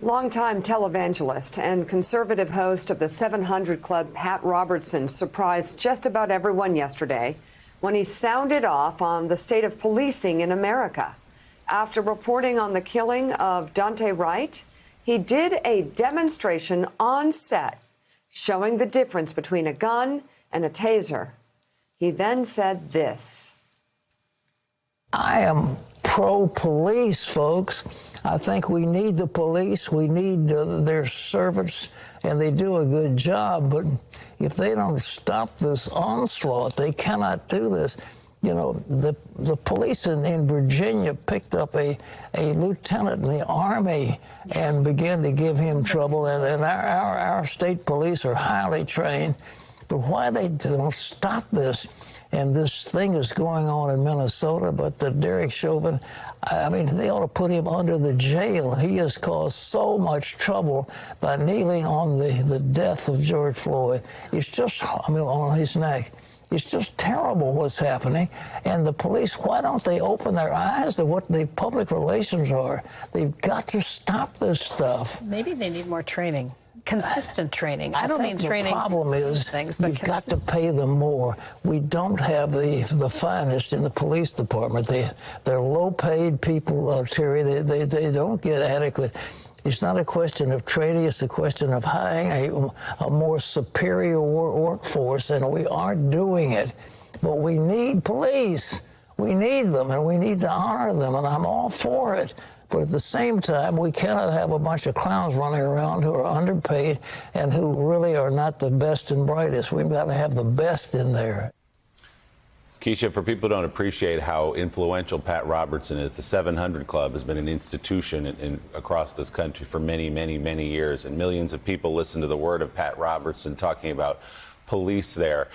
Longtime televangelist and conservative host of the 700 Club, Pat Robertson, surprised just about everyone yesterday when he sounded off on the state of policing in America. After reporting on the killing of Daunte Wright, he did a demonstration on set showing the difference between a gun and a taser. He then said this. I am pro-police, folks. I think we need the police. We need their servants, and they do a good job. But if they don't stop this onslaught, they cannot do this. You know, the police in Virginia picked up a lieutenant in the Army and began to give him trouble. And our state police are highly trained. But why they don't stop this? And this thing is going on in Minnesota, but the Derek Chauvin, I mean, they ought to put him under the jail. He has caused so much trouble by kneeling on the death of George Floyd. It's just, I mean, on his neck. It's just terrible what's happening. And the police, why don't they open their eyes to what the public relations are? They've got to stop this stuff. Maybe they need more training. Consistent training. I don't mean training. The problem is things, but you've got to pay them more. We don't have the finest in the police department. They're low-paid people, Terry. They don't get adequate. It's not a question of training. It's a question of hiring a more superior workforce, and we aren't doing it. But we need police. We need them, and we need to honor them, and I'm all for it. But at the same time, we cannot have a bunch of clowns running around who are underpaid and who really are not the best and brightest. We've got to have the best in there. Keisha, for people who don't appreciate how influential Pat Robertson is, the 700 Club has been an institution across this country for many, many, many years. And millions of people listen to the word of Pat Robertson talking about police there.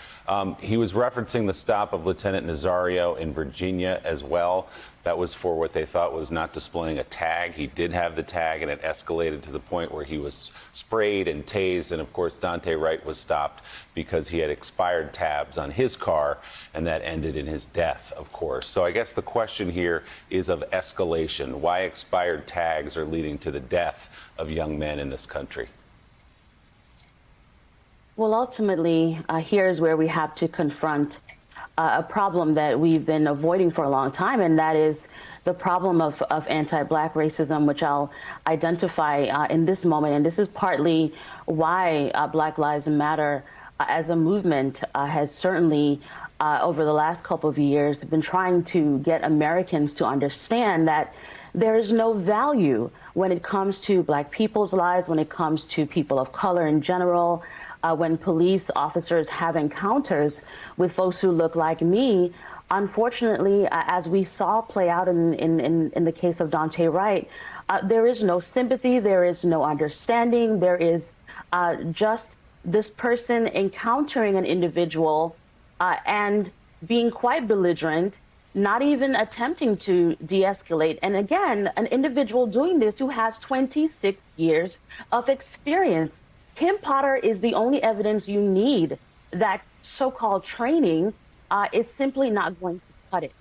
He was referencing the stop of Lieutenant Nazario in Virginia as well. That was for what they thought was not displaying a tag. He did have the tag, and it escalated to the point where he was sprayed and tased. And of course, Daunte Wright was stopped because he had expired tabs on his car, and that ended in his death, of course. So I guess the question here is of escalation. Why expired tags are leading to the death of young men in this country? Well, ultimately, here's where we have to confront a problem that we've been avoiding for a long time, and that is the problem of anti-Black racism, which I'll identify in this moment. And this is partly why Black Lives Matter as a movement has certainly, over the last couple of years, been trying to get Americans to understand that there is no value when it comes to Black people's lives, when it comes to people of color in general. When police officers have encounters with folks who look like me, unfortunately, as we saw play out in the case of Daunte Wright, there is no sympathy, there is no understanding, there is just this person encountering an individual and being quite belligerent, not even attempting to de-escalate. And again, an individual doing this who has 26 years of experience. Kim Potter is the only evidence you need that so-called training is simply not going to cut it.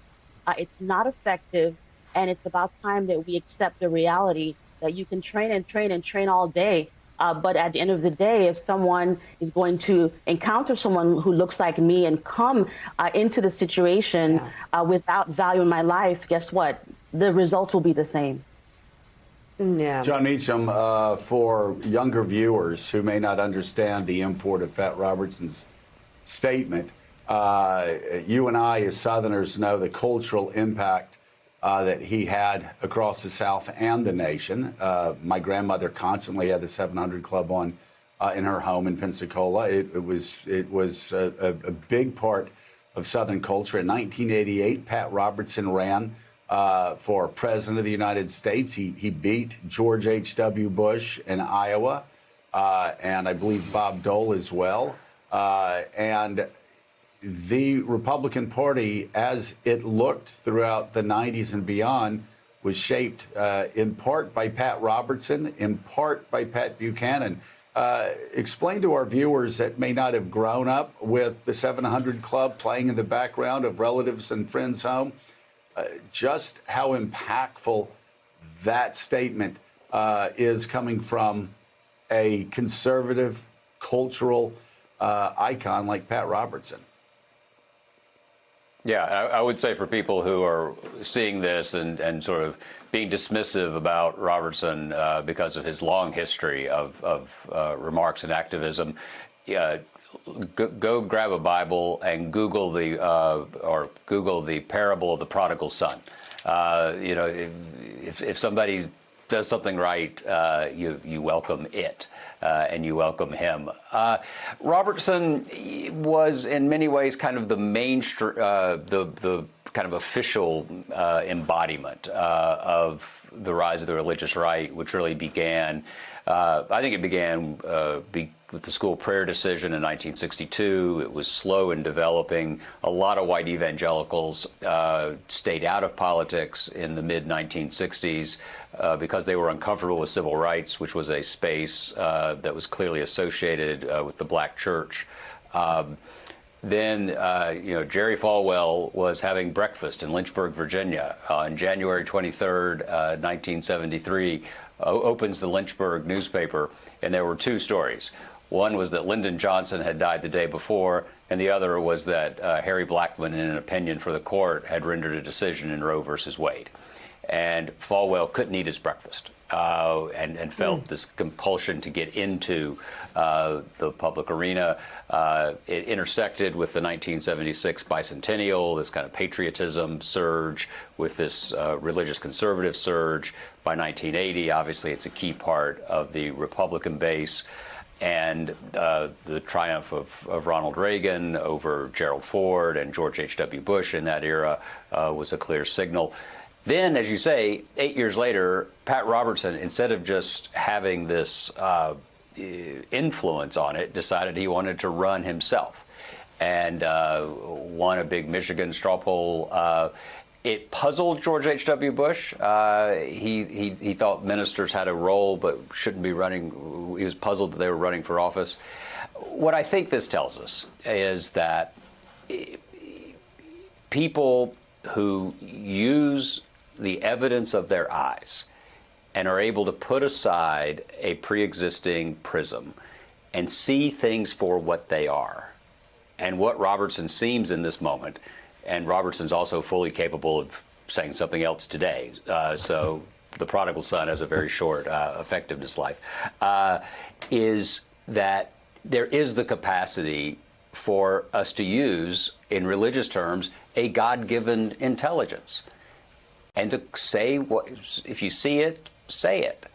It's not effective, and it's about time that we accept the reality that you can train and train and train all day, but at the end of the day, if someone is going to encounter someone who looks like me and come into the situation without value in my life, guess what? The results will be the same. Yeah. John Meacham, for younger viewers who may not understand the import of Pat Robertson's statement, you and I as Southerners know the cultural impact that he had across the South and the nation. My grandmother constantly had the 700 Club on in her home in Pensacola. It was a big part of Southern culture. In 1988, Pat Robertson ran for President of the United States. He beat George H.W. Bush in Iowa, and I believe Bob Dole as well. And the Republican Party, as it looked throughout the 90s and beyond, was shaped in part by Pat Robertson, in part by Pat Buchanan. Explain to our viewers that may not have grown up with the 700 Club playing in the background of relatives and friends' home, just how impactful that statement is coming from a conservative cultural icon like Pat Robertson. Yeah, I would say for people who are seeing this and sort of being dismissive about Robertson because of his long history of remarks and activism, go grab a Bible and Google the parable of the prodigal son. If somebody does something right, you welcome it. And you welcome him. Robertson was, in many ways, kind of the mainstream, the kind of official embodiment of the rise of the religious right, which really began. I think it began with the school prayer decision in 1962. It was slow in developing. A lot of white evangelicals stayed out of politics in the mid-1960s because they were uncomfortable with civil rights, which was a space that was clearly associated with the black church. Then, Jerry Falwell was having breakfast in Lynchburg, Virginia on January 23rd, 1973, opens the Lynchburg newspaper, and there were two stories. One was that Lyndon Johnson had died the day before, and the other was that Harry Blackmun, in an opinion for the court, had rendered a decision in Roe versus Wade. And Falwell couldn't eat his breakfast and felt this compulsion to get into the public arena. It intersected with the 1976 bicentennial, this kind of patriotism surge, with this religious conservative surge. By 1980, obviously, it's a key part of the Republican base. And the triumph of Ronald Reagan over Gerald Ford and George H.W. Bush in that era was a clear signal. Then, as you say, 8 years later, Pat Robertson, instead of just having this influence on it, decided he wanted to run himself and won a big Michigan straw poll. It puzzled George H.W. Bush. He thought ministers had a role but shouldn't be running. He was puzzled that they were running for office. What I think this tells us is that people who use the evidence of their eyes and are able to put aside a pre-existing prism and see things for what they are, and what Robertson seems in this moment, and Robertson's also fully capable of saying something else today, so the prodigal son has a very short effectiveness life, is that there is the capacity for us to use, in religious terms, a God-given intelligence. And to say what, if you see it, say it.